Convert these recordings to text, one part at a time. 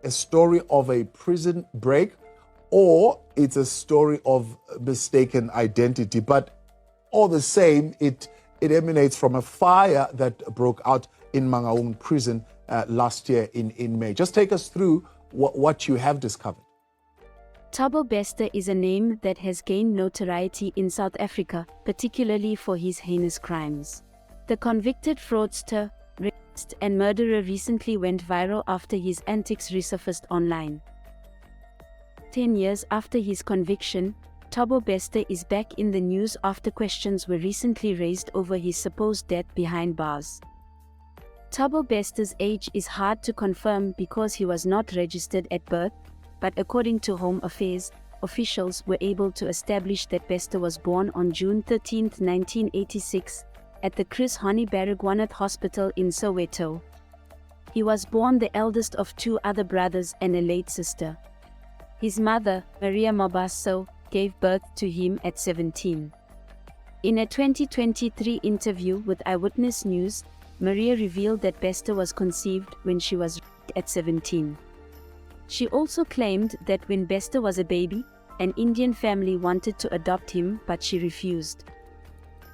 a story of a prison break or it's a story of mistaken identity. But all the same, it emanates from a fire that broke out in Mangaung prison last year in May. Just take us through what you have discovered. Thabo Bester is a name that has gained notoriety in South Africa, particularly for his heinous crimes. The convicted fraudster, rapist, and murderer recently went viral after his antics resurfaced online. 10 years after his conviction, Thabo Bester is back in the news after questions were recently raised over his supposed death behind bars. Thabo Bester's age is hard to confirm because he was not registered at birth, but according to Home Affairs, officials were able to establish that Bester was born on June 13, 1986, at the Chris Hani Baragwanath Hospital in Soweto. He was born the eldest of 2 other brothers and a late sister. His mother, Maria Mabaso, gave birth to him at 17. In a 2023 interview with Eyewitness News, Maria revealed that Bester was conceived when she was at 17. She also claimed that when Bester was a baby, an Indian family wanted to adopt him, but she refused.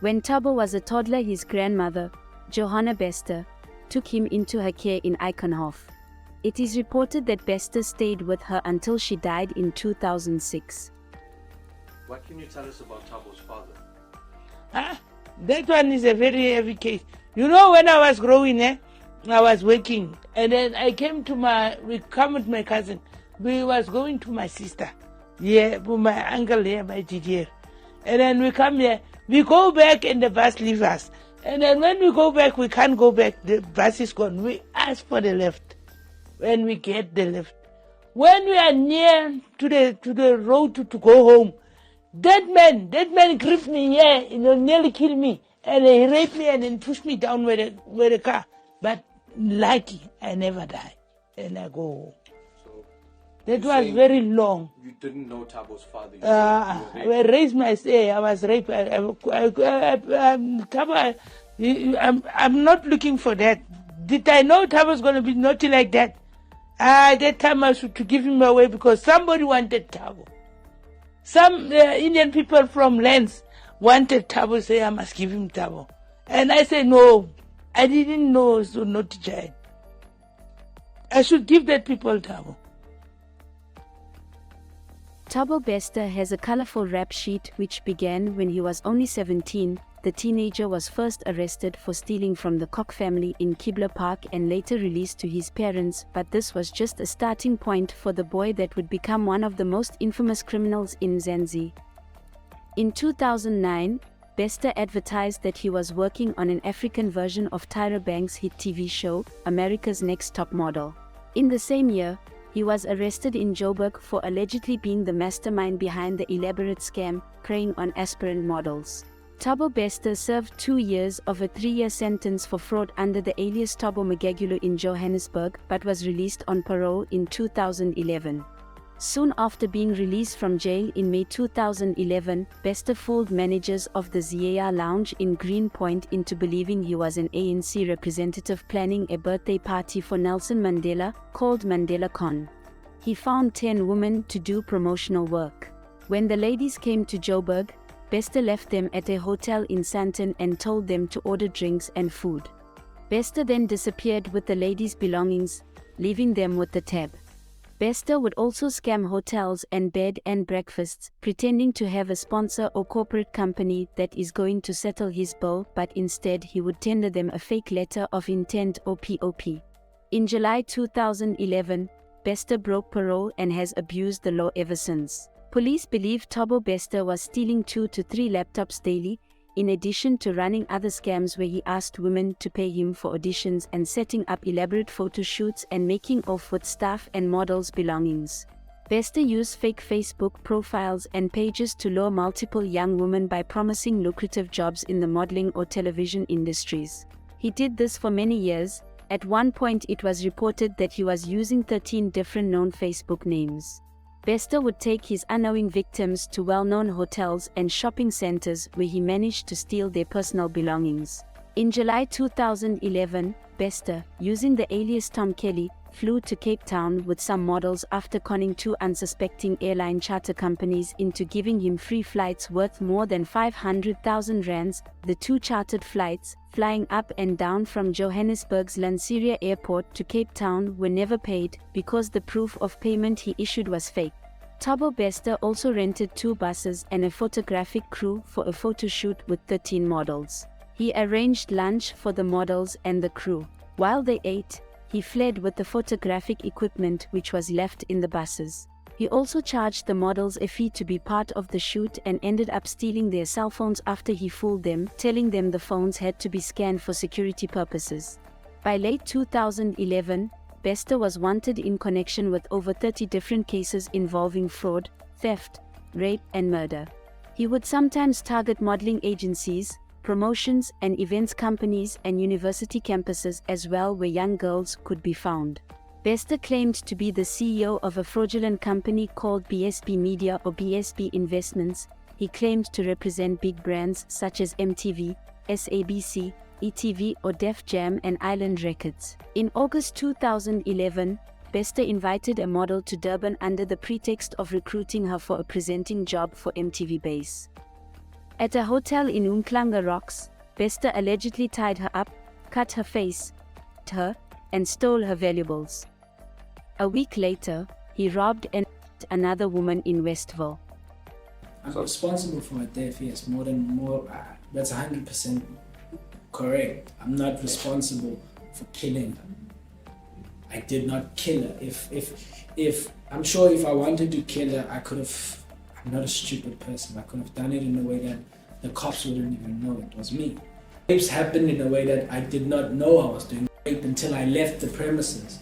When Thabo was a toddler, his grandmother, Johanna Bester, took him into her care in Eikenhof. It is reported that Bester stayed with her until she died in 2006. What can you tell us about Thabo's father? That one is a very heavy case. You know, when I was growing, I was working, and then we come with my cousin. We was going to my sister, with my uncle here, my GDR. And then we come here, we go back and the bus leaves us. And then when we go back, we can't go back, the bus is gone. We ask for the left. When we get the left. When we are near to the road to go home, that man gripped me here, nearly killed me. And he raped me and then pushed me down with the car. But lucky, I never die. And I go home. So that was very long. You didn't know Thabo's father? I raised myself. I was raped. Thabo, I'm not looking for that. Did I know Thabo was going to be naughty like that? That time I should to give him away because somebody wanted Thabo. Some Indian people from lands wanted Thabo, say I must give him Thabo. And I said, no, I didn't know, so not to child. I should give that people Thabo. Thabo Bester has a colorful rap sheet which began when he was only 17. The teenager was first arrested for stealing from the Koch family in Kibble Park and later released to his parents, but this was just a starting point for the boy that would become one of the most infamous criminals in Mzansi. In 2009, Bester advertised that he was working on an African version of Tyra Banks' hit TV show, America's Next Top Model. In the same year, he was arrested in Joburg for allegedly being the mastermind behind the elaborate scam, preying on aspirant models. Thabo Bester served 2 years of a 3-year sentence for fraud under the alias Thabo Magagulu in Johannesburg, but was released on parole in 2011. Soon after being released from jail in May 2011, Bester fooled managers of the Ziea Lounge in Greenpoint into believing he was an ANC representative planning a birthday party for Nelson Mandela, called Mandela Con. He found 10 women to do promotional work. When the ladies came to Joburg, Bester left them at a hotel in Sandton and told them to order drinks and food. Bester then disappeared with the ladies' belongings, leaving them with the tab. Bester would also scam hotels and bed and breakfasts, pretending to have a sponsor or corporate company that is going to settle his bill, but instead he would tender them a fake letter of intent or POP. In July 2011, Bester broke parole and has abused the law ever since. Police believe Thabo Bester was stealing 2 to 3 laptops daily, in addition to running other scams where he asked women to pay him for auditions and setting up elaborate photo shoots and making off with staff and models' belongings. Bester used fake Facebook profiles and pages to lure multiple young women by promising lucrative jobs in the modeling or television industries. He did this for many years. At one point it was reported that he was using 13 different known Facebook names. Bester would take his unknowing victims to well-known hotels and shopping centers where he managed to steal their personal belongings. In July 2011, Bester, using the alias Tom Kelly, flew to Cape Town with some models after conning 2 unsuspecting airline charter companies into giving him free flights worth more than 500,000 rands. The 2 chartered flights, flying up and down from Johannesburg's Lanseria airport to Cape Town, were never paid because the proof of payment he issued was fake. Thabo Bester also rented 2 buses and a photographic crew for a photo shoot with 13 models. He arranged lunch for the models and the crew. While they ate, he fled with the photographic equipment which was left in the buses. He also charged the models a fee to be part of the shoot and ended up stealing their cell phones after he fooled them, telling them the phones had to be scanned for security purposes. By late 2011, Bester was wanted in connection with over 30 different cases involving fraud, theft, rape, and murder. He would sometimes target modeling agencies, promotions and events companies and university campuses as well, where young girls could be found. Bester claimed to be the CEO of a fraudulent company called BSB Media or BSB Investments. He claimed to represent big brands such as MTV, SABC, ETV or Def Jam and Island Records. In August 2011, Bester invited a model to Durban under the pretext of recruiting her for a presenting job for MTV Base. At a hotel in Umhlanga Rocks, Bester allegedly tied her up, cut her face, her, and stole her valuables. A week later, he robbed and another woman in Westville. I'm responsible for her death, yes, that's 100% correct. I'm not responsible for killing her. I did not kill her. If I'm sure if I wanted to kill her, I could have. I'm not a stupid person. I could have done it in a way that the cops wouldn't even know it was me. Rapes happened in a way that I did not know I was doing rape until I left the premises.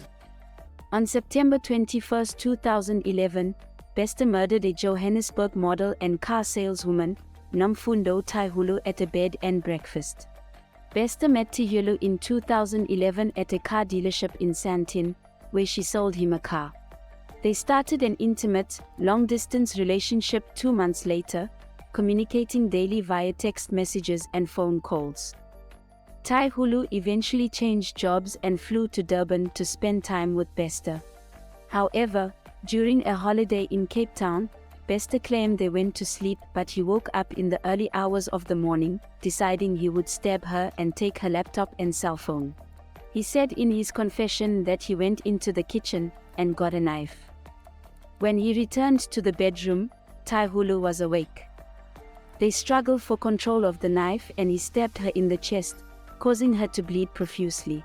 On September 21, 2011, Bester murdered a Johannesburg model and car saleswoman, Nomfundo Tyhulu, at a bed and breakfast. Bester met Tyhulu in 2011 at a car dealership in Sandton, where she sold him a car. They started an intimate, long-distance relationship 2 months later, communicating daily via text messages and phone calls. Tyhulu eventually changed jobs and flew to Durban to spend time with Bester. However, during a holiday in Cape Town, Bester claimed they went to sleep, but he woke up in the early hours of the morning, deciding he would stab her and take her laptop and cell phone. He said in his confession that he went into the kitchen and got a knife. When he returned to the bedroom, Tyhulu was awake. They struggled for control of the knife and he stabbed her in the chest, causing her to bleed profusely.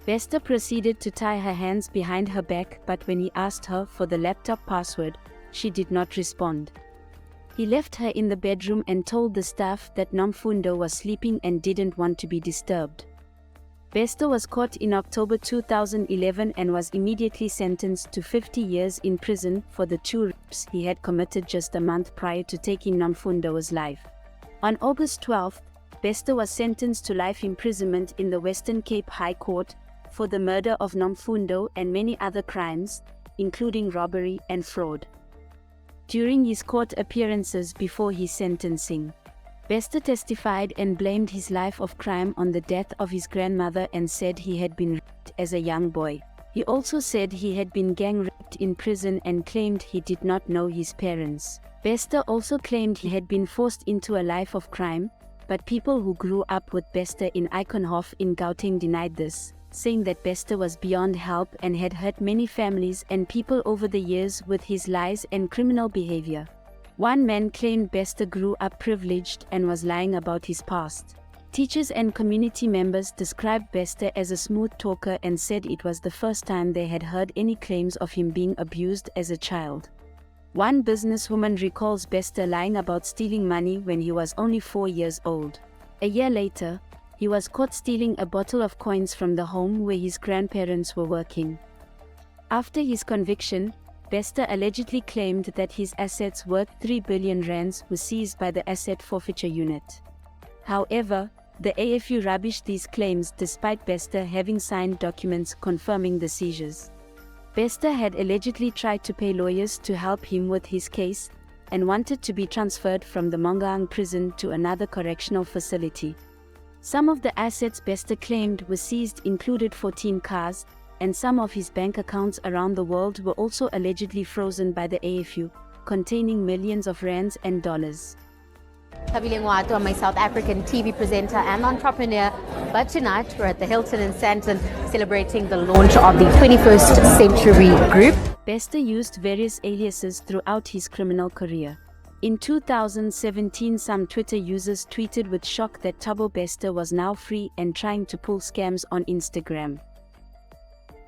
Bester proceeded to tie her hands behind her back, but when he asked her for the laptop password, she did not respond. He left her in the bedroom and told the staff that Nomfundo was sleeping and didn't want to be disturbed. Bester was caught in October 2011 and was immediately sentenced to 50 years in prison for the 2 rapes he had committed just a month prior to taking Nomfundo's life. On August 12, Bester was sentenced to life imprisonment in the Western Cape High Court for the murder of Nomfundo and many other crimes, including robbery and fraud. During his court appearances before his sentencing, Bester testified and blamed his life of crime on the death of his grandmother and said he had been raped as a young boy. He also said he had been gang raped in prison and claimed he did not know his parents. Bester also claimed he had been forced into a life of crime, but people who grew up with Bester in Eikenhof in Gauteng denied this, saying that Bester was beyond help and had hurt many families and people over the years with his lies and criminal behavior. One man claimed Bester grew up privileged and was lying about his past. Teachers and community members described Bester as a smooth talker and said it was the first time they had heard any claims of him being abused as a child. One businesswoman recalls Bester lying about stealing money when he was only 4 years old. A year later, he was caught stealing a bottle of coins from the home where his grandparents were working. After his conviction, Bester allegedly claimed that his assets worth 3 billion rands were seized by the Asset Forfeiture Unit. However, the AFU rubbished these claims despite Bester having signed documents confirming the seizures. Bester had allegedly tried to pay lawyers to help him with his case and wanted to be transferred from the Mangaung prison to another correctional facility. Some of the assets Bester claimed were seized included 14 cars, and some of his bank accounts around the world were also allegedly frozen by the AFU, containing millions of rands and dollars. Thabilengwato, I'm a South African TV presenter and entrepreneur, but tonight we're at the Hilton in Sandton celebrating the launch of the 21st Century Group. Bester used various aliases throughout his criminal career. In 2017, some Twitter users tweeted with shock that Thabo Bester was now free and trying to pull scams on Instagram.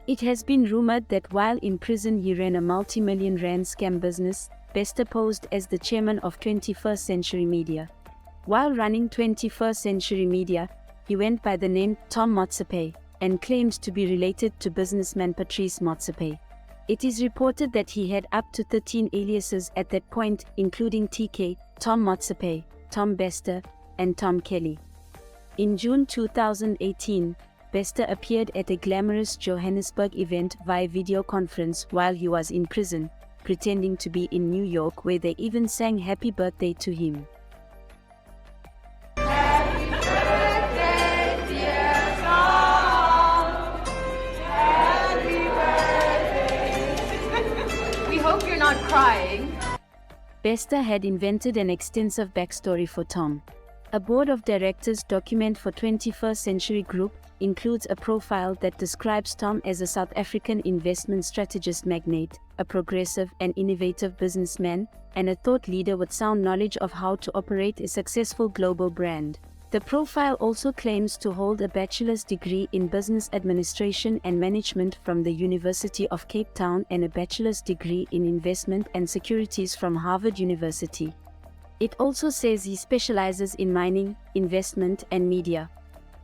It has been rumored that while in prison he ran a multi-million rand scam business. Bester posed as the chairman of 21st Century Media. While running 21st Century Media, he went by the name Tom Motsepe and claimed to be related to businessman Patrice Motsepe. It is reported that he had up to 13 aliases at that point, including TK, Tom Motsepe, Tom Bester, and Tom Kelly. In June 2018, Bester appeared at a glamorous Johannesburg event via video conference while he was in prison, pretending to be in New York, where they even sang happy birthday to him. Happy birthday, dear Tom. Happy birthday. We hope you're not crying. Bester had invented an extensive backstory for Tom. A board of directors document for 21st Century Group includes a profile that describes Tom as a South African investment strategist magnate, a progressive and innovative businessman, and a thought leader with sound knowledge of how to operate a successful global brand. The profile also claims to hold a bachelor's degree in business administration and management from the University of Cape Town and a bachelor's degree in investment and securities from Harvard University. It also says he specializes in mining, investment, and media.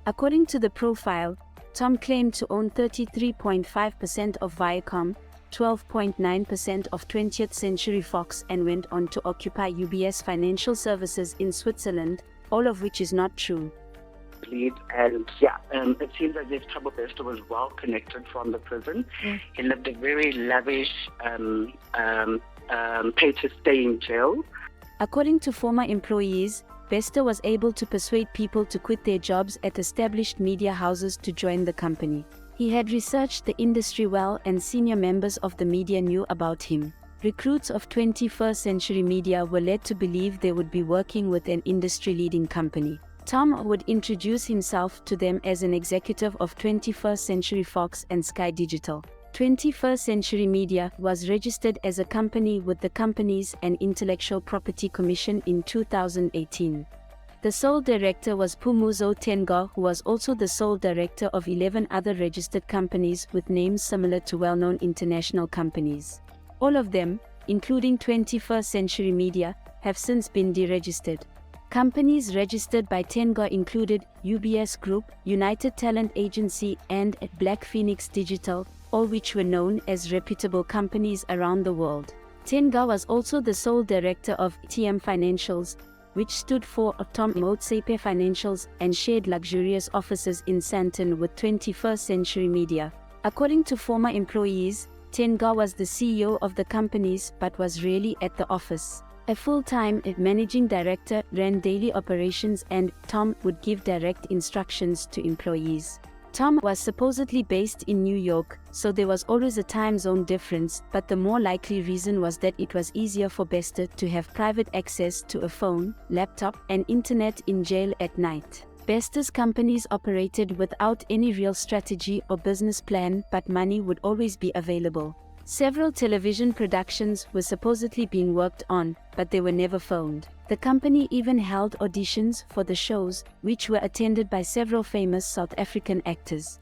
According to the profile, Tom claimed to own 33.5% of Viacom, 12.9% of 20th Century Fox, and went on to occupy UBS Financial Services in Switzerland, all of which is not true. And it seems as if Thabo Bester was well connected from the prison. He lived a very lavish, pay to stay in jail. According to former employees, Bester was able to persuade people to quit their jobs at established media houses to join the company. He had researched the industry well, and senior members of the media knew about him. Recruits of 21st Century Media were led to believe they would be working with an industry-leading company. Tom would introduce himself to them as an executive of 21st Century Fox and Sky Digital. 21st Century Media was registered as a company with the Companies and Intellectual Property Commission in 2018. The sole director was Phumuzo Tenga, who was also the sole director of 11 other registered companies with names similar to well-known international companies. All of them, including 21st Century Media, have since been deregistered. Companies registered by Tenga included UBS Group, United Talent Agency, and Black Phoenix Digital, all which were known as reputable companies around the world. Tenga was also the sole director of TM Financials, which stood for Tom Motsepe Financials, and shared luxurious offices in Sandton with 21st Century Media. According to former employees, Tenga was the CEO of the companies but was rarely at the office. A full-time managing director ran daily operations, and Tom would give direct instructions to employees. Tom was supposedly based in New York, so there was always a time zone difference, but the more likely reason was that it was easier for Bester to have private access to a phone, laptop, and internet in jail at night. Bester's companies operated without any real strategy or business plan, but money would always be available. Several television productions were supposedly being worked on, but they were never filmed. The company even held auditions for the shows, which were attended by several famous South African actors.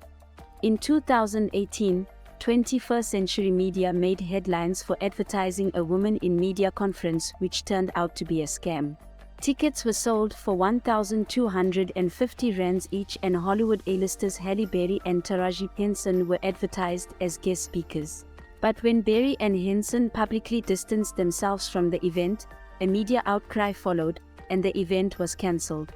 In 2018, 21st Century Media made headlines for advertising a woman in media conference, which turned out to be a scam. Tickets were sold for 1,250 rands each, and Hollywood A-listers Halle Berry and Taraji Henson were advertised as guest speakers. But when Berry and Henson publicly distanced themselves from the event, a media outcry followed, and the event was cancelled.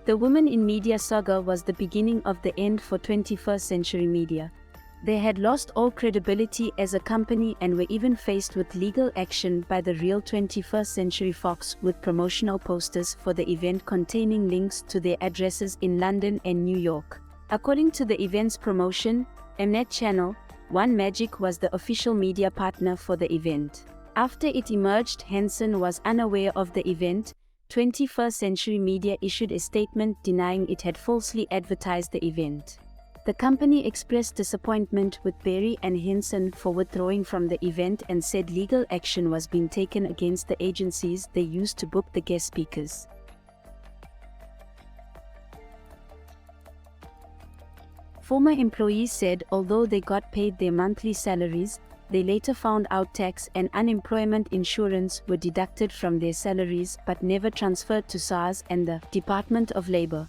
The Women in Media saga was the beginning of the end for 21st Century Media. They had lost all credibility as a company and were even faced with legal action by the real 21st Century Fox, with promotional posters for the event containing links to their addresses in London and New York. According to the event's promotion, Mnet Channel, One Magic was the official media partner for the event. After it emerged Henson was unaware of the event, 21st Century Media issued a statement denying it had falsely advertised the event. The company expressed disappointment with Berry and Henson for withdrawing from the event and said legal action was being taken against the agencies they used to book the guest speakers. Former employees said although they got paid their monthly salaries, they later found out tax and unemployment insurance were deducted from their salaries but never transferred to SARS and the Department of Labor.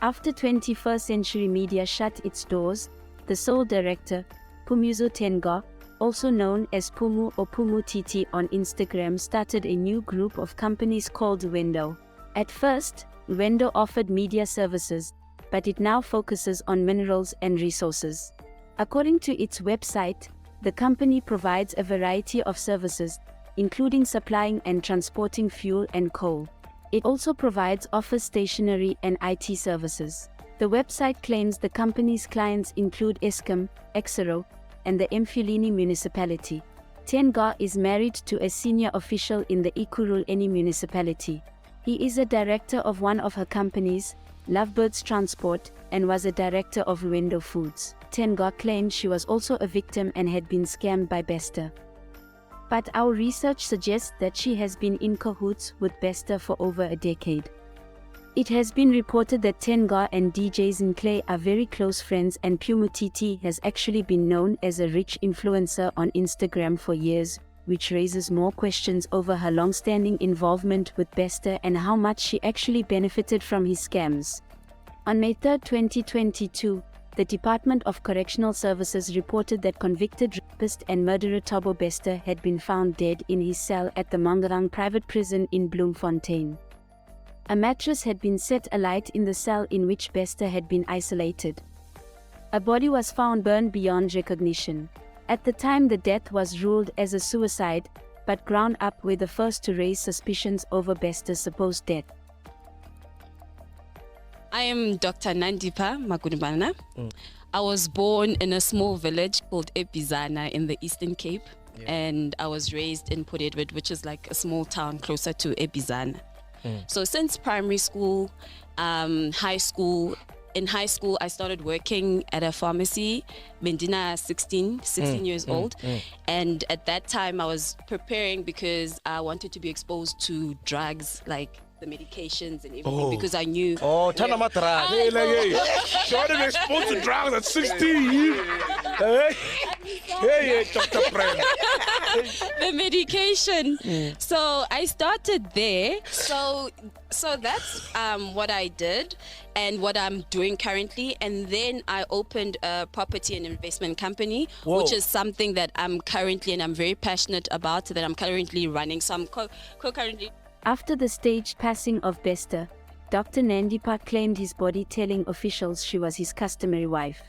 After 21st Century Media shut its doors, the sole director, Phumuzo Tenga, also known as Phumu or Phumu Titi on Instagram, started a new group of companies called Wendo. At first, Wendo offered media services, but it now focuses on minerals and resources. According to its website, the company provides a variety of services, including supplying and transporting fuel and coal. It also provides office stationery and IT services. The website claims the company's clients include Eskom, Exero, and the Mfuleni municipality. Tenga is married to a senior official in the Ekurhuleni municipality. He is a director of one of her companies, Lovebirds Transport, and was a director of Wendo Foods. Tenga claimed she was also a victim and had been scammed by Bester. But our research suggests that she has been in cahoots with Bester for over a decade. It has been reported that Tenga and DJ Zinhle are very close friends, and Phumu Titi has actually been known as a rich influencer on Instagram for years, which raises more questions over her long-standing involvement with Bester and how much she actually benefited from his scams. On May 3, 2022, the Department of Correctional Services reported that convicted rapist and murderer Thabo Bester had been found dead in his cell at the Mangaung private prison in Bloemfontein. A mattress had been set alight in the cell in which Bester had been isolated. A body was found burned beyond recognition. At the time, the death was ruled as a suicide, but Ground Up were the first to raise suspicions over Bester's supposed death. I am Dr Nandipha Magudumana. I was born in a small village called Epizana in the Eastern Cape, and I was raised in Port Edward, which is like a small town closer to Epizana. So since primary school, high school, in high school, I started working at a pharmacy, Mendina 16 years old. And at that time, I was preparing because I wanted to be exposed to drugs, like the medications and everything, because I knew. Oh, Tanamatra. She wanted to be exposed to drugs at 16. Hey, Dr. Friend. The medication. So I started there. So that's what I did and what I'm doing currently. And then I opened a property and investment company, which is something that I'm currently and I'm very passionate about, that I'm currently running. So I'm co-currently. After the staged passing of Bester, Dr Nandipha claimed his body, telling officials she was his customary wife.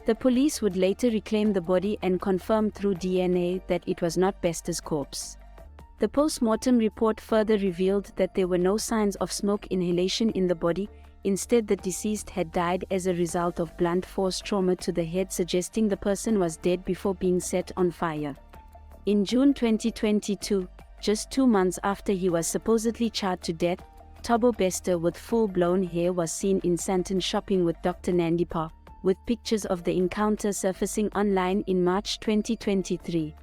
The police would later reclaim the body and confirm through DNA that it was not Bester's corpse. The post-mortem report further revealed that there were no signs of smoke inhalation in the body. Instead, the deceased had died as a result of blunt force trauma to the head, suggesting the person was dead before being set on fire. In June 2022, just 2 months after he was supposedly charred to death, Thabo Bester with full-blown hair was seen in Sandton shopping with Dr Nandipha, with pictures of the encounter surfacing online in March 2023.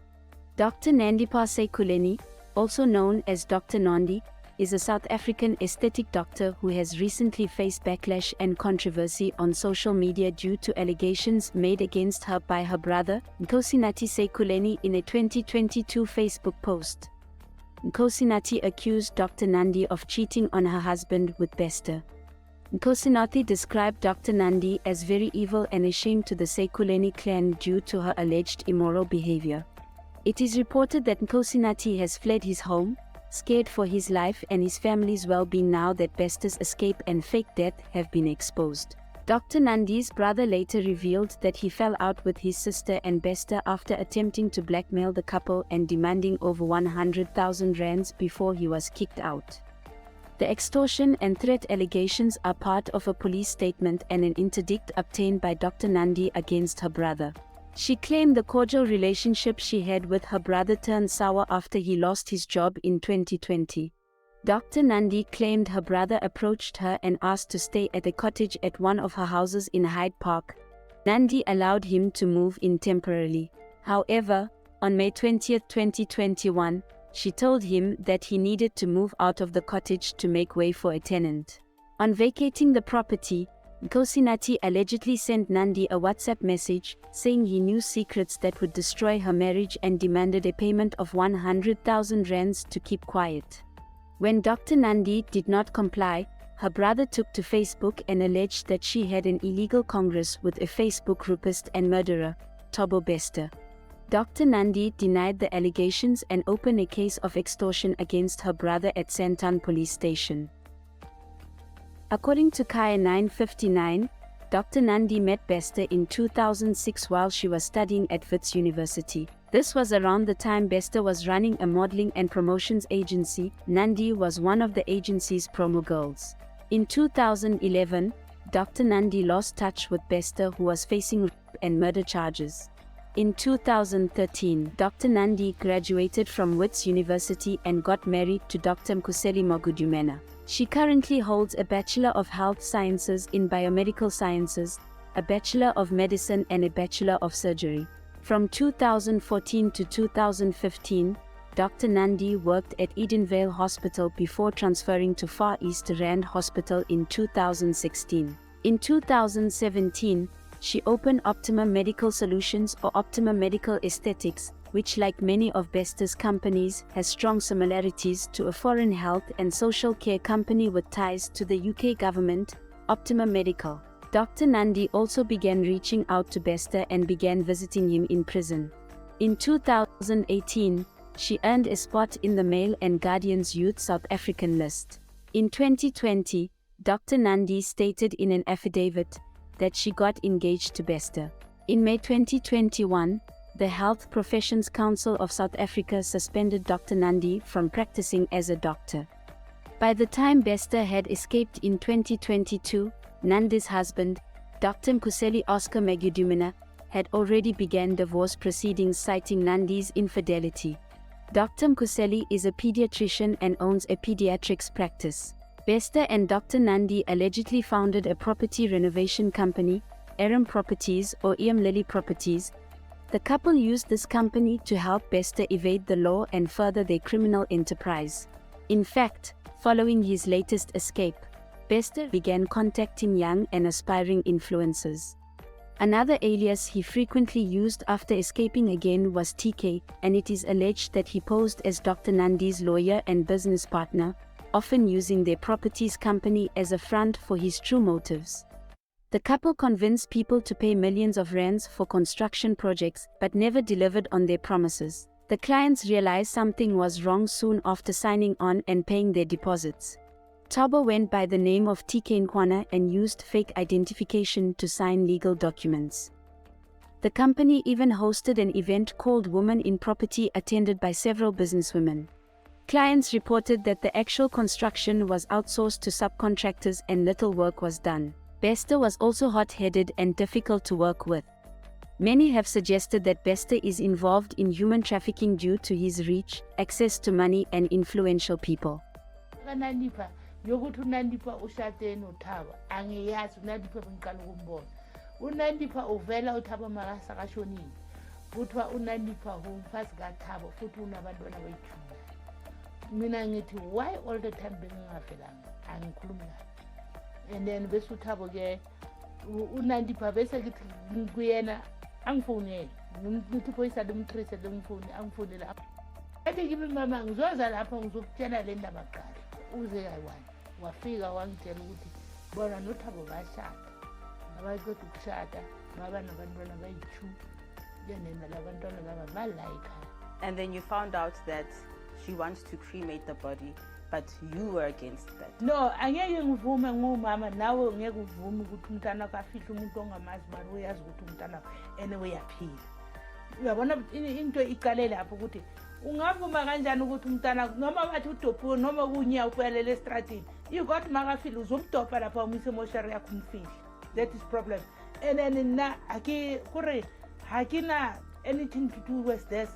Dr Nandipha Sekuleni, also known as Dr Nandi, is a South African aesthetic doctor who has recently faced backlash and controversy on social media due to allegations made against her by her brother, Nkosinathi Sekuleni, in a 2022 Facebook post. Nkosinathi accused Dr Nandi of cheating on her husband with Bester. Nkosinathi described Dr Nandi as very evil and a shame to the Sekuleni clan due to her alleged immoral behavior. It is reported that Nkosinathi has fled his home, scared for his life and his family's well-being now that Bester's escape and fake death have been exposed. Dr Nandi's brother later revealed that he fell out with his sister and Bester after attempting to blackmail the couple and demanding over 100,000 rands before he was kicked out. The extortion and threat allegations are part of a police statement and an interdict obtained by Dr Nandi against her brother. She claimed the cordial relationship she had with her brother turned sour after he lost his job in 2020. Dr. Nandi claimed her brother approached her and asked to stay at a cottage at one of her houses in Hyde Park. Nandi allowed him to move in temporarily. However, on May 20, 2021, she told him that he needed to move out of the cottage to make way for a tenant. On vacating the property, Nkosinati allegedly sent Nandi a WhatsApp message saying he knew secrets that would destroy her marriage and demanded a payment of 100,000 rands to keep quiet. When Dr. Nandi did not comply, her brother took to Facebook and alleged that she had an illegal congress with a Facebook rapist and murderer, Thabo Bester. Dr. Nandi denied the allegations and opened a case of extortion against her brother at Santan police station. According to Kaya 959, Dr. Nandi met Bester in 2006 while she was studying at Wits University. This was around the time Bester was running a modeling and promotions agency. Nandi was one of the agency's promo girls. In 2011, Dr. Nandi lost touch with Bester, who was facing rape and murder charges. In 2013, Dr. Nandi graduated from Wits University and got married to Dr. Magudumana. She currently holds a Bachelor of Health Sciences in Biomedical Sciences, a Bachelor of Medicine and a Bachelor of Surgery. From 2014 to 2015, Dr. Nandi worked at Edenvale Hospital before transferring to Far East Rand Hospital in 2016. In 2017, she opened Optimum Medical Solutions or Optimum Medical Aesthetics, which, like many of Bester's companies, has strong similarities to a foreign health and social care company with ties to the UK government, Optimum Medical. Dr. Nandi also began reaching out to Bester and began visiting him in prison. In 2018, she earned a spot in the Mail and Guardian's Youth South African list. In 2020, Dr. Nandi stated in an affidavit that she got engaged to Bester. In May 2021, the Health Professions Council of South Africa suspended Dr. Nandi from practicing as a doctor. By the time Bester had escaped in 2022, Nandi's husband, Dr. Oscar Magudumana, had already begun divorce proceedings citing Nandi's infidelity. Dr. Mkuseli is a pediatrician and owns a pediatrics practice. Bester and Dr. Nandi allegedly founded a property renovation company, Aram Properties or Lily Properties. The couple used this company to help Bester evade the law and further their criminal enterprise. In fact, following his latest escape, Bester began contacting young and aspiring influencers. Another alias he frequently used after escaping again was TK, and it is alleged that he posed as Dr. Nandi's lawyer and business partner, often using their properties company as a front for his true motives. The couple convinced people to pay millions of rands for construction projects, but never delivered on their promises. The clients realized something was wrong soon after signing on and paying their deposits. Thabo went by the name of TK Nkwana and used fake identification to sign legal documents. The company even hosted an event called Women in Property attended by several businesswomen. Clients reported that the actual construction was outsourced to subcontractors and little work was done. Bester was also hot-headed and difficult to work with. Many have suggested that Bester is involved in human trafficking due to his reach, access to money, and influential people. Yokuthi uNandipha ushade noThabo angiyazi uNandipha bengiqala ukumbona uNandipha uvela uThabo makasakashonini kuthiwa uNandipha umfazi kaThabo futhi unabantwana bethu mina ngithi why all the time bengingavelanga angikhulumi naye and then bese uThabo ke uNandipha bese ngithi kuyena angifonele ngithi phoyisa lemtrace lemfoni angifonela athi kimi mama ngizoza lapha ngizokutshela le ndaba qala uze kayiwani wafika wangitshela ukuthi bona noThabo bashada abayekho ukushada baba nabantwana bayi2 yenena labantwana laba balayika. And then you found out that she wants to cremate the body, but you were against that. No, angeke ngivume ngumama nawe ngeke uvume ukuthi umntana kafihle umuntu ongamazi bani uyazi ukuthi umntana anyway yaphila. Uyabona into iqale lapho ukuthi ungavuma kanjani ukuthi umntana noma bathi uDopu noma kunya uphelele estradini igothi makafile uzomdopa lapha umise emoshari yakho umfihli. That is problem. And then na aki kure Hakina anything to do with this.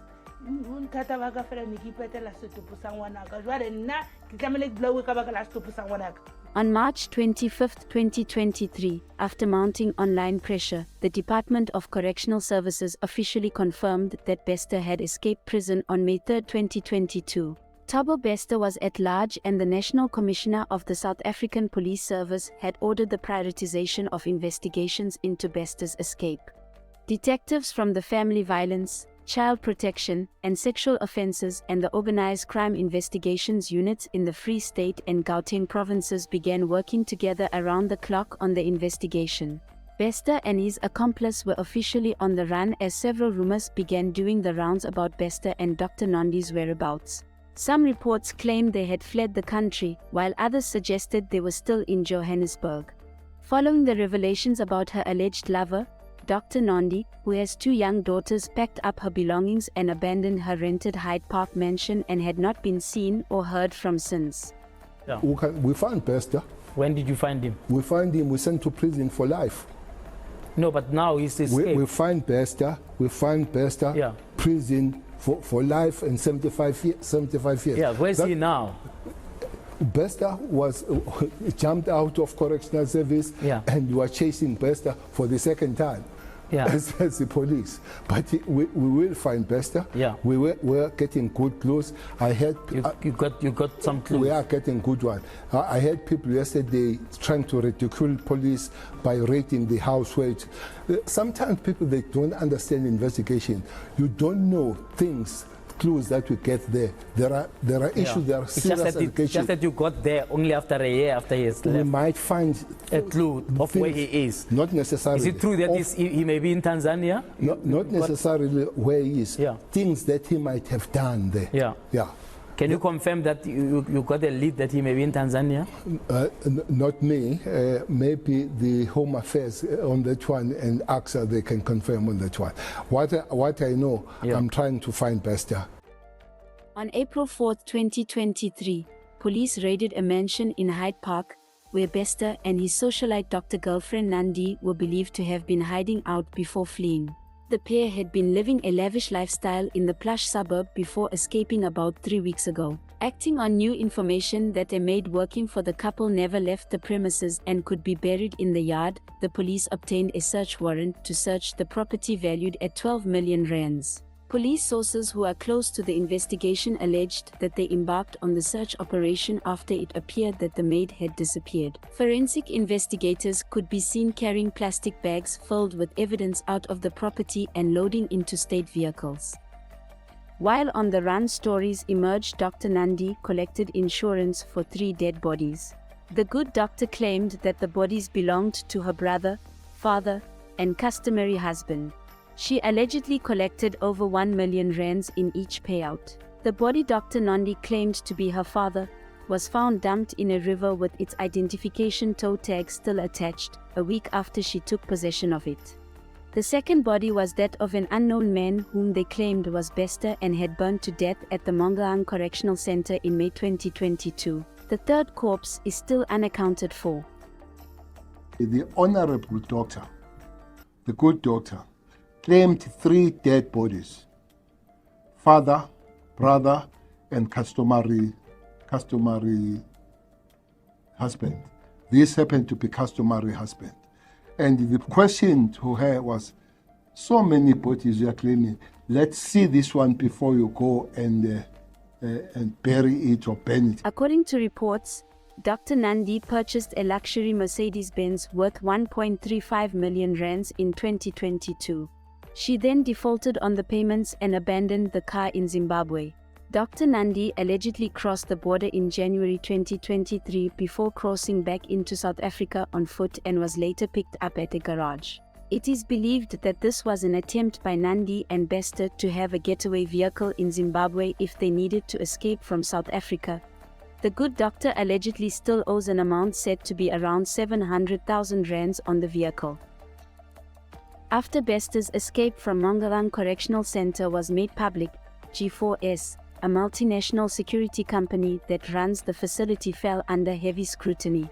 Tata baka fela ni kipetela setupu sa ngwanaka. Jwale nna ke tlamehile ke blowe ka baka la setupu sa ngwanaka. On March 25, 2023, after mounting online pressure, the Department of Correctional Services officially confirmed that Bester had escaped prison on May 3, 2022. Thabo Bester was at large and the National Commissioner of the South African Police Service had ordered the prioritization of investigations into Bester's escape. Detectives from the Family Violence, Child Protection and Sexual Offences and the Organised Crime Investigations units in the Free State and Gauteng provinces began working together around the clock on the investigation. Bester and his accomplice were officially on the run as several rumours began doing the rounds about Bester and Dr Nandi's whereabouts. Some reports claimed they had fled the country, while others suggested they were still in Johannesburg. Following the revelations about her alleged lover, Dr Nandi, who has 2 young daughters, packed up her belongings and abandoned her rented Hyde Park mansion and had not been seen or heard from since. Yeah. We found Bester. When did you find him? We find him, we sent to prison for life. No, but now he's escaped. We find Bester, yeah. Prison for life and 75 years. Yeah, where's he now? Bester was jumped out of correctional service, yeah. And you are chasing Bester for the second time, yeah. as the police. But we will find Bester. Yeah. We're getting good clues. I heard you got some clues. We are getting good one. I heard people yesterday trying to ridicule police by rating the house weight. Sometimes people, they don't understand investigation. You don't know things. Clues that we get there. There are issues. There are serious allegations. Just that you got there only after a year after he has left. We might find a clue of where he is. Not necessarily. Is it true that he may be in Tanzania? Not necessarily where he is. Yeah. Things that he might have done there. Yeah. Yeah. Can you confirm that you got a lead that he may be in Tanzania? Not me. Maybe the Home Affairs on that one and AXA, they can confirm on that one. What I know, yeah. I'm trying to find Bester. On April 4, 2023, police raided a mansion in Hyde Park, where Bester and his socialite Dr. girlfriend Nandi were believed to have been hiding out before fleeing. The pair had been living a lavish lifestyle in the plush suburb before escaping about 3 weeks ago. Acting on new information that a maid working for the couple never left the premises and could be buried in the yard, the police obtained a search warrant to search the property valued at 12 million rands. Police sources who are close to the investigation alleged that they embarked on the search operation after it appeared that the maid had disappeared. Forensic investigators could be seen carrying plastic bags filled with evidence out of the property and loading into state vehicles. While on the run, stories emerged Dr. Nandi collected insurance for 3 dead bodies. The good doctor claimed that the bodies belonged to her brother, father, and customary husband. She allegedly collected over 1 million rands in each payout. The body Dr. Nandi claimed to be her father was found dumped in a river with its identification toe tag still attached, a week after she took possession of it. The second body was that of an unknown man whom they claimed was Bester and had burned to death at the Mangaung Correctional Center in May 2022. The third corpse is still unaccounted for. The honorable doctor, the good doctor, claimed 3 dead bodies: father, brother, and customary husband. This happened to be customary husband. And the question to her was, so many bodies you are claiming, let's see this one before you go and bury it or burn it. According to reports, Dr. Nandi purchased a luxury Mercedes-Benz worth 1.35 million rands in 2022. She then defaulted on the payments and abandoned the car in Zimbabwe. Dr. Nandi allegedly crossed the border in January 2023 before crossing back into South Africa on foot and was later picked up at a garage. It is believed that this was an attempt by Nandi and Bester to have a getaway vehicle in Zimbabwe if they needed to escape from South Africa. The good doctor allegedly still owes an amount said to be around 700,000 rands on the vehicle. After Bester's escape from Mangaung Correctional Center was made public, G4S, a multinational security company that runs the facility, fell under heavy scrutiny.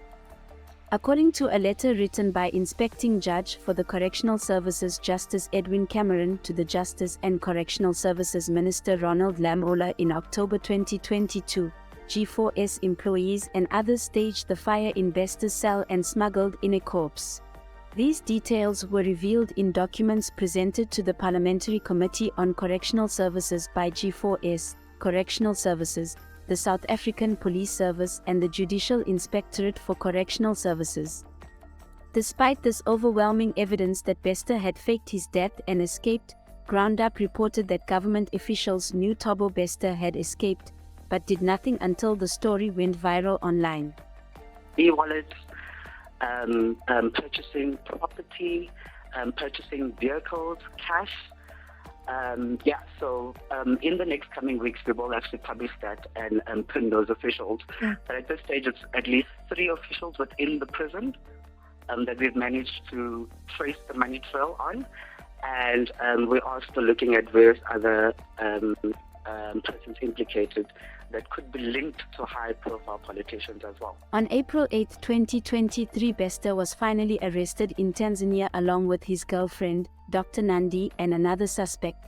According to a letter written by Inspecting Judge for the Correctional Services Justice Edwin Cameron to the Justice and Correctional Services Minister Ronald Lamola in October 2022, G4S employees and others staged the fire in Bester's cell and smuggled in a corpse. These details were revealed in documents presented to the Parliamentary Committee on Correctional Services by G4S, Correctional Services, the South African Police Service and the Judicial Inspectorate for Correctional Services. Despite this overwhelming evidence that Bester had faked his death and escaped, Ground Up reported that government officials knew Thabo Bester had escaped, but did nothing until the story went viral online. E-wallets, purchasing property, purchasing vehicles, cash. So in the next coming weeks, we will actually publish that and pin those officials. But at this stage, it's at least 3 officials within the prison that we've managed to trace the money trail on. And we are still looking at various other persons implicated that could be linked to high-profile politicians as well. On April 8, 2023, Bester was finally arrested in Tanzania along with his girlfriend, Dr Nandi, and another suspect.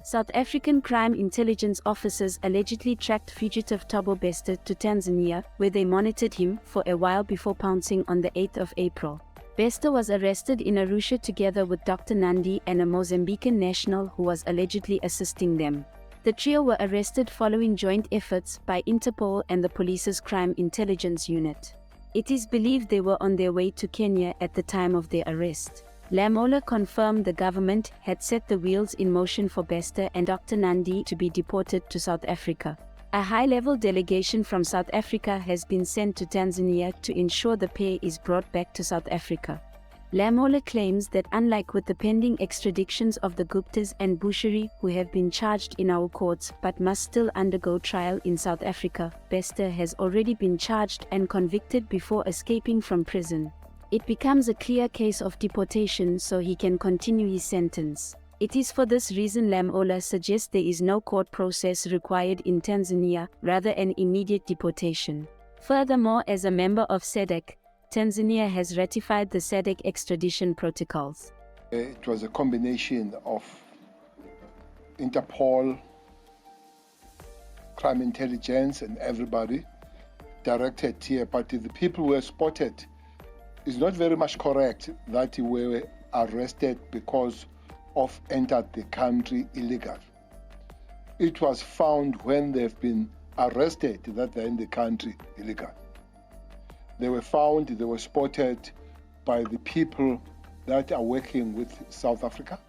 South African crime intelligence officers allegedly tracked fugitive Thabo Bester to Tanzania, where they monitored him for a while before pouncing on the 8th of April. Bester was arrested in Arusha together with Dr Nandi and a Mozambican national who was allegedly assisting them. The trio were arrested following joint efforts by Interpol and the police's crime intelligence unit. It is believed they were on their way to Kenya at the time of their arrest. Lamola confirmed the government had set the wheels in motion for Bester and Dr Nandi to be deported to South Africa. A high-level delegation from South Africa has been sent to Tanzania to ensure the pair is brought back to South Africa. Lamola claims that unlike with the pending extraditions of the Guptas and Bushiri, who have been charged in our courts but must still undergo trial in South Africa, Bester has already been charged and convicted before escaping from prison. It becomes a clear case of deportation so he can continue his sentence. It is for this reason Lamola suggests there is no court process required in Tanzania, rather an immediate deportation. Furthermore, as a member of SADC, Tanzania has ratified the SADC extradition protocols. It was a combination of Interpol, crime intelligence, and everybody directed here. But the people who were spotted is not very much correct that they were arrested because of entered the country illegal. It was found when they've been arrested that they're in the country illegal. They were found, they were spotted by the people that are working with South Africa,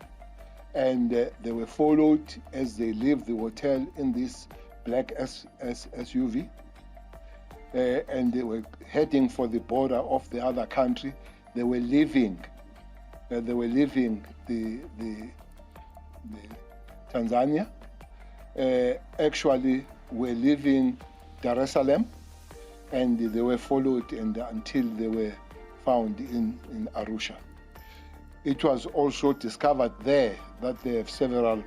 and they were followed as they leave the hotel in this black SUV, and they were heading for the border of the other country. They were leaving the Tanzania. Actually, were leaving Dar es Salaam, and they were followed until they were found in Arusha. It was also discovered there that they have several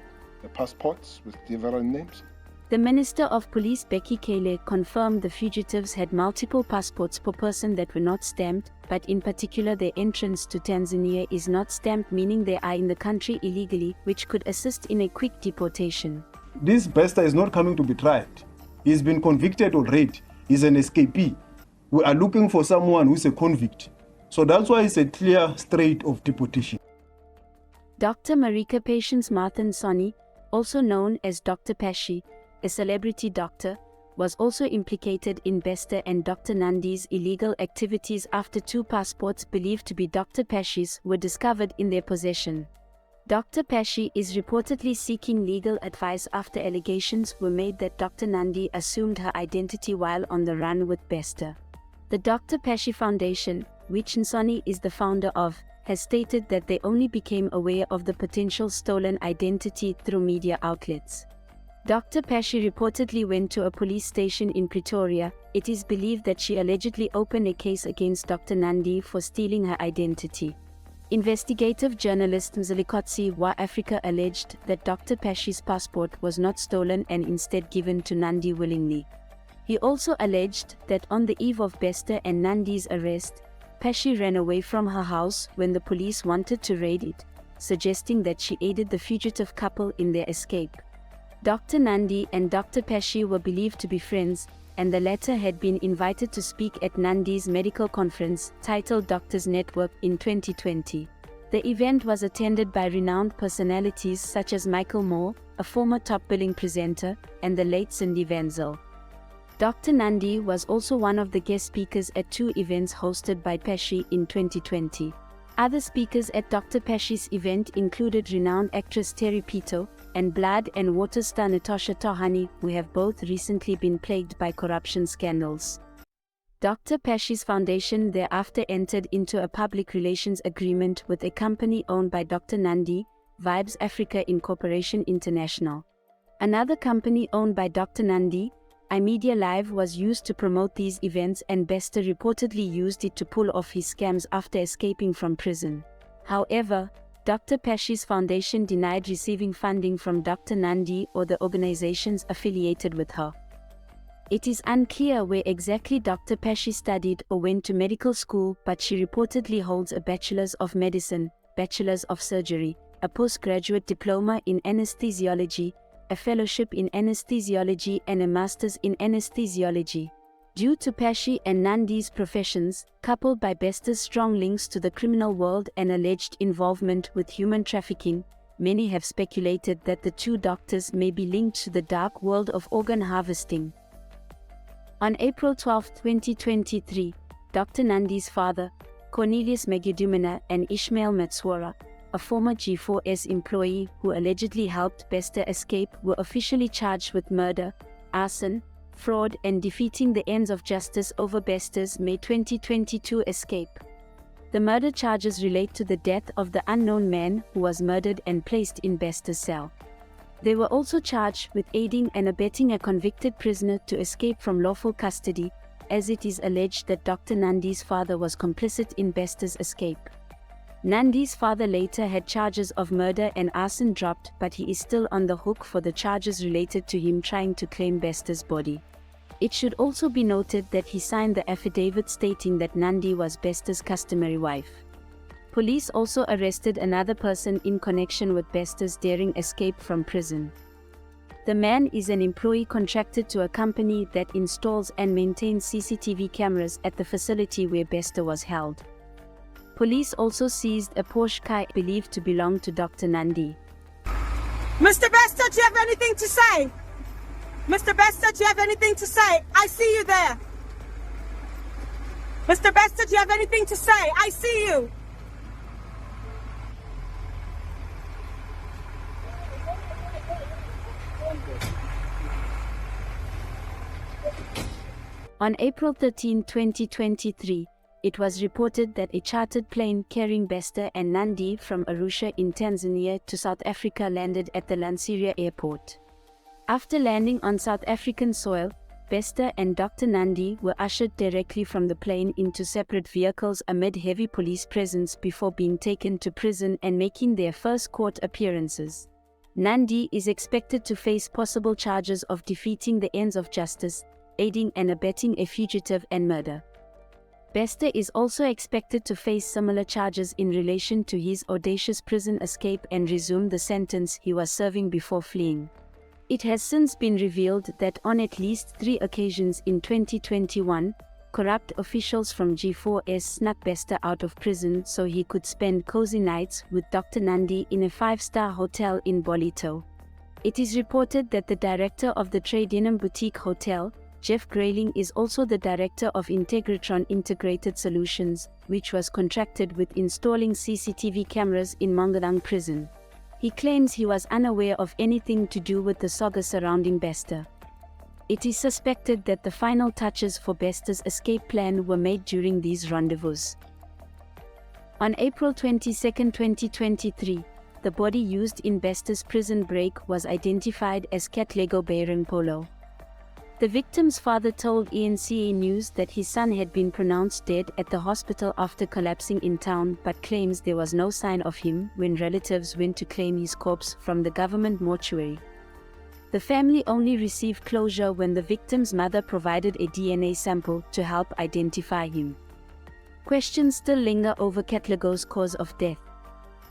passports with different names. The Minister of Police Becky Cele confirmed the fugitives had multiple passports per person that were not stamped, but in particular their entrance to Tanzania is not stamped, meaning they are in the country illegally, which could assist in a quick deportation. This Bester is not coming to be tried. He's been convicted already. He's an escapee. We are looking for someone who's a convict. So that's why it's a clear strait of deportation. Dr. Marika Patience Marthan Soni, also known as Dr. Pashy, a celebrity doctor, was also implicated in Bester and Dr. Nandi's illegal activities after 2 passports believed to be Dr. Pashy's were discovered in their possession. Dr. Pashy is reportedly seeking legal advice after allegations were made that Dr. Nandi assumed her identity while on the run with Bester. The Dr. Pashy Foundation, which Nsoni is the founder of, has stated that they only became aware of the potential stolen identity through media outlets. Dr. Pashy reportedly went to a police station in Pretoria. It is believed that she allegedly opened a case against Dr. Nandi for stealing her identity. Investigative journalist Mzilikotsi Wa Africa alleged that Dr. Pashy's passport was not stolen and instead given to Nandi willingly. He also alleged that on the eve of Bester and Nandi's arrest, Pashy ran away from her house when the police wanted to raid it, suggesting that she aided the fugitive couple in their escape. Dr. Nandi and Dr. Pashy were believed to be friends, and the latter had been invited to speak at Nandi's medical conference, titled Doctors Network, in 2020. The event was attended by renowned personalities such as Michael Moore, a former top-billing presenter, and the late Cindy Wenzel. Dr. Nandi was also one of the guest speakers at 2 events hosted by Pashy in 2020. Other speakers at Dr. Pashy's event included renowned actress Terry Pito and Blood and Water star Natasha Tahani, who have both recently been plagued by corruption scandals. Dr. Pashy's foundation thereafter entered into a public relations agreement with a company owned by Dr. Nandi, Vibes Africa Incorporation International. Another company owned by Dr. Nandi, iMedia Live, was used to promote these events, and Bester reportedly used it to pull off his scams after escaping from prison. However, Dr. Pashy's foundation denied receiving funding from Dr. Nandi or the organizations affiliated with her. It is unclear where exactly Dr. Pashy studied or went to medical school, but she reportedly holds a Bachelor's of Medicine, Bachelor's of Surgery, a postgraduate diploma in anesthesiology, a fellowship in anesthesiology, and a master's in anesthesiology. Due to Pashy and Nandi's professions, coupled by Bester's strong links to the criminal world and alleged involvement with human trafficking, many have speculated that the 2 doctors may be linked to the dark world of organ harvesting. On April 12, 2023, Dr. Nandi's father, Cornelius Magudumana, and Ishmael Matswara, a former G4S employee who allegedly helped Bester escape, were officially charged with murder, arson, fraud, and defeating the ends of justice over Bester's May 2022 escape. The murder charges relate to the death of the unknown man who was murdered and placed in Bester's cell. They were also charged with aiding and abetting a convicted prisoner to escape from lawful custody, as it is alleged that Dr. Nandi's father was complicit in Bester's escape. Nandi's father later had charges of murder and arson dropped, but he is still on the hook for the charges related to him trying to claim Bester's body. It should also be noted that he signed the affidavit stating that Nandi was Bester's customary wife. Police also arrested another person in connection with Bester's daring escape from prison. The man is an employee contracted to a company that installs and maintains CCTV cameras at the facility where Bester was held. Police also seized a Porsche car believed to belong to Dr. Nandi. Mr. Bester, do you have anything to say? Mr. Bester, do you have anything to say? I see you there. Mr. Bester, do you have anything to say? I see you. On April 13, 2023, it was reported that a chartered plane carrying Bester and Nandi from Arusha in Tanzania to South Africa landed at the Lanseria airport. After landing on South African soil, Bester and Dr. Nandi were ushered directly from the plane into separate vehicles amid heavy police presence before being taken to prison and making their first court appearances. Nandi is expected to face possible charges of defeating the ends of justice, aiding and abetting a fugitive, and murder. Bester is also expected to face similar charges in relation to his audacious prison escape and resume the sentence he was serving before fleeing. It has since been revealed that on at least 3 occasions in 2021, corrupt officials from G4S snuck Bester out of prison so he could spend cozy nights with Dr. Nandi in a 5-star hotel in Bolito. It is reported that the director of the Tradinum Boutique Hotel, Jeff Grayling, is also the director of Integratron Integrated Solutions, which was contracted with installing CCTV cameras in Mangaung prison. He claims he was unaware of anything to do with the saga surrounding Bester. It is suspected that the final touches for Bester's escape plan were made during these rendezvous. On April 22, 2023, the body used in Bester's prison break was identified as Katlego Bayron Polo. The victim's father told ENCA News that his son had been pronounced dead at the hospital after collapsing in town, but claims there was no sign of him when relatives went to claim his corpse from the government mortuary. The family only received closure when the victim's mother provided a DNA sample to help identify him. Questions still linger over Katlego's cause of death.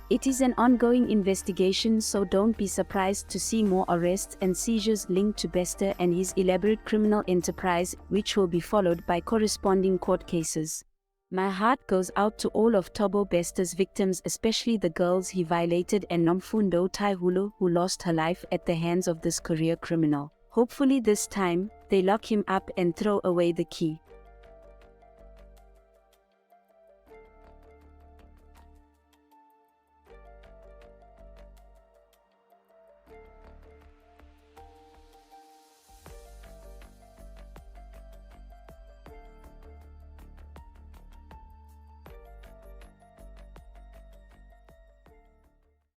It is an ongoing investigation, so don't be surprised to see more arrests and seizures linked to Bester and his elaborate criminal enterprise, which will be followed by corresponding court cases. My heart goes out to all of Thabo Bester's victims, especially the girls he violated, and Nomfundo Tyhulu, who lost her life at the hands of this career criminal. Hopefully this time, they lock him up and throw away the key.